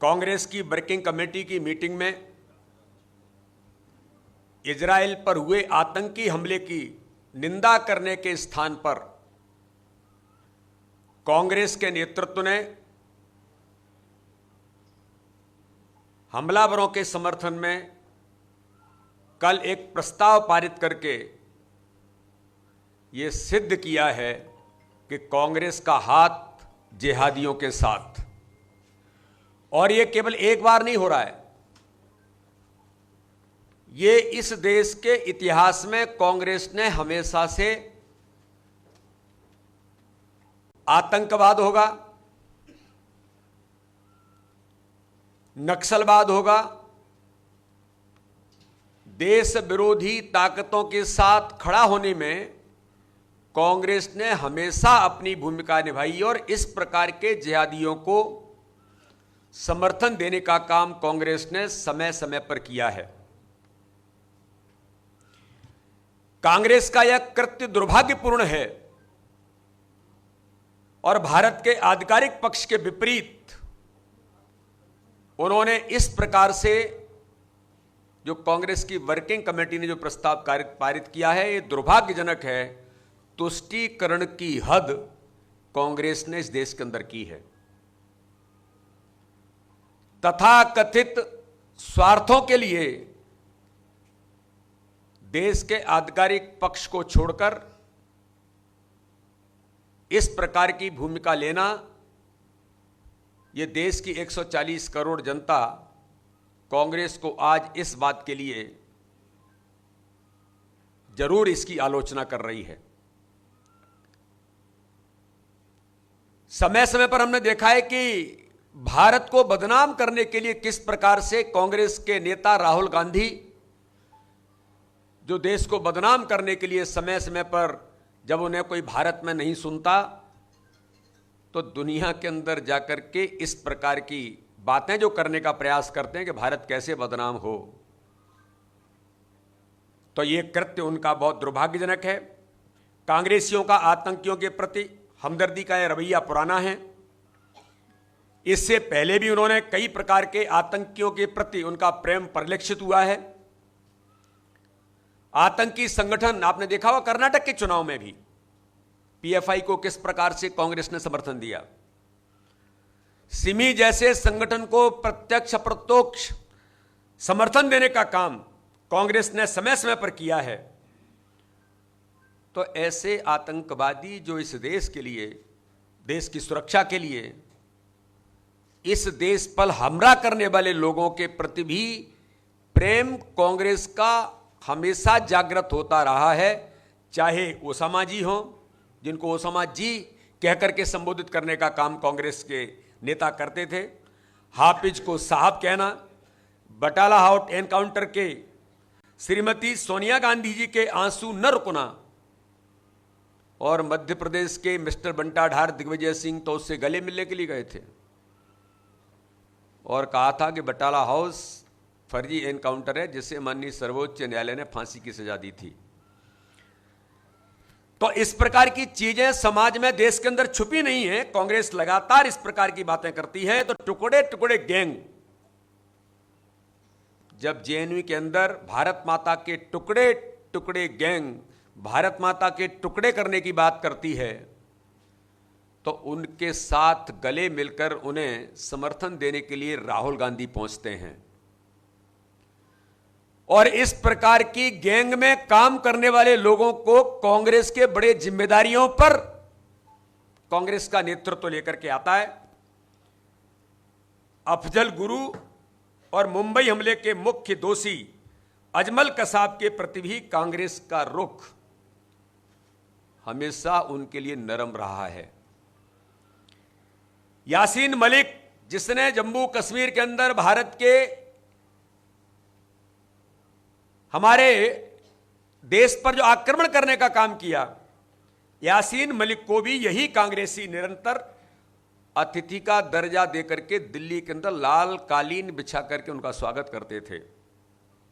कांग्रेस की working committee की meeting में इजराइल पर हुए आतंकी हमले की निंदा करने के स्थान पर कांग्रेस के नेतृत्व ने हमलावरों के समर्थन में कल एक प्रस्ताव पारित करके ये सिद्ध किया है कि कांग्रेस का हाथ जिहादियों के साथ, और ये केवल एक बार नहीं हो रहा है। ये इस देश के इतिहास में कांग्रेस ने हमेशा से आतंकवाद होगा, नक्सलवाद होगा, देश विरोधी ताकतों के साथ खड़ा होने में कांग्रेस ने हमेशा अपनी भूमिका निभाई और इस प्रकार के जिहादियों को समर्थन देने का काम कांग्रेस ने समय समय पर किया है। कांग्रेस का यह कृत्य दुर्भाग्यपूर्ण है और भारत के आधिकारिक पक्ष के विपरीत उन्होंने इस प्रकार से जो कांग्रेस की वर्किंग कमेटी ने जो प्रस्ताव पारित किया है, यह दुर्भाग्यजनक है। तुष्टीकरण की हद कांग्रेस ने इस देश के अंदर की है। तथाकथित स्वार्थों के लिए देश के आधिकारिक पक्ष को छोड़कर इस प्रकार की भूमिका लेना, यह देश की 140 करोड़ जनता कांग्रेस को आज इस बात के लिए जरूर इसकी आलोचना कर रही है। समय समय पर हमने देखा है कि भारत को बदनाम करने के लिए किस प्रकार से कांग्रेस के नेता राहुल गांधी, जो देश को बदनाम करने के लिए समय समय पर जब उन्हें कोई भारत में नहीं सुनता तो दुनिया के अंदर जाकर के इस प्रकार की बातें जो करने का प्रयास करते हैं कि भारत कैसे बदनाम हो, तो यह कृत्य उनका बहुत दुर्भाग्यजनक है। कांग्रेसियों का आतंकियों के प्रति हमदर्दी का यह रवैया पुराना है। इससे पहले भी उन्होंने कई प्रकार के आतंकियों के प्रति उनका प्रेम परिलक्षित हुआ है। आतंकी संगठन आपने देखा होगा, कर्नाटक के चुनाव में भी पीएफआई को किस प्रकार से कांग्रेस ने समर्थन दिया। सिमी जैसे संगठन को प्रत्यक्ष अप्रत्यक्ष समर्थन देने का काम कांग्रेस ने समय समय पर किया है। तो ऐसे आतंकवादी जो इस देश के लिए, देश की सुरक्षा के लिए, इस देश पर हमला करने वाले लोगों के प्रति भी प्रेम कांग्रेस का हमेशा जागृत होता रहा है। चाहे ओसामा जी हों, जिनको ओसामा जी कहकर के संबोधित करने का काम कांग्रेस के नेता करते थे, हाफिज को साहब कहना, बटाला हाउस एनकाउंटर के श्रीमती सोनिया गांधी जी के आंसू न रुकना, और मध्य प्रदेश के मिस्टर बंटाढार दिग्विजय सिंह तो उससे गले मिलने के लिए गए थे और कहा था कि बटाला हाउस फर्जी एनकाउंटर है जिसे माननीय सर्वोच्च न्यायालय ने फांसी की सजा दी थी। तो इस प्रकार की चीजें समाज में, देश के अंदर छुपी नहीं है। कांग्रेस लगातार इस प्रकार की बातें करती है। तो टुकड़े टुकड़े गैंग जब जेएनयू के अंदर भारत माता के टुकड़े टुकड़े गैंग भारत माता के टुकड़े करने की बात करती है, तो उनके साथ गले मिलकर उन्हें समर्थन देने के लिए राहुल गांधी पहुंचते हैं। और इस प्रकार की गैंग में काम करने वाले लोगों को कांग्रेस के बड़े जिम्मेदारियों पर कांग्रेस का नेतृत्व लेकर के आता है। अफजल गुरु और मुंबई हमले के मुख्य दोषी अजमल कसाब के प्रति भी कांग्रेस का रुख हमेशा उनके लिए नरम रहा है। यासीन मलिक, जिसने जम्मू कश्मीर के अंदर भारत के हमारे देश पर जो आक्रमण करने का काम किया, यासीन मलिक को भी यही कांग्रेसी निरंतर अतिथि का दर्जा देकर के दिल्ली के अंदर लाल कालीन बिछा करके उनका स्वागत करते थे।